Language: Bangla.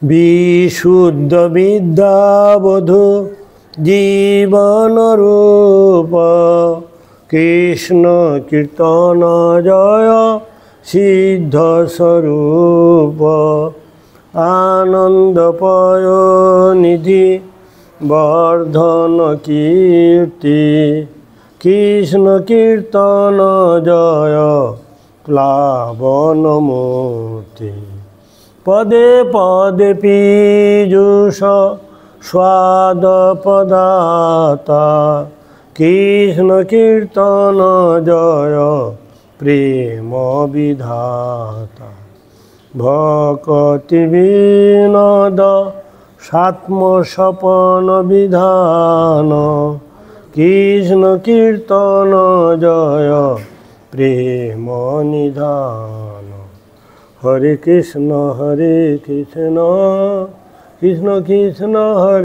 বিশুদ্ধ বিদ্যাবধূ জীবন রূপ কৃষ্ণ কীর্তন জয় সিদ্ধ স্বরূপ আনন্দপয় নিধি বর্ধন কীর্তি কৃষ্ণ কীর্তন জয় প্লাবন মূর্তি পদে পদে পীযূষ স্বাদ পদাতা কৃষ্ণ কীর্তন জয় প্রেম বিধাতা ভকতি বিনোদ সাত্ম স্বপন বিধান কৃষ্ণ কীর্তন জয় প্রেম নিধান। হরে কৃষ্ণ কৃষ্ণ কৃষ্ণ কৃষ্ণ হরে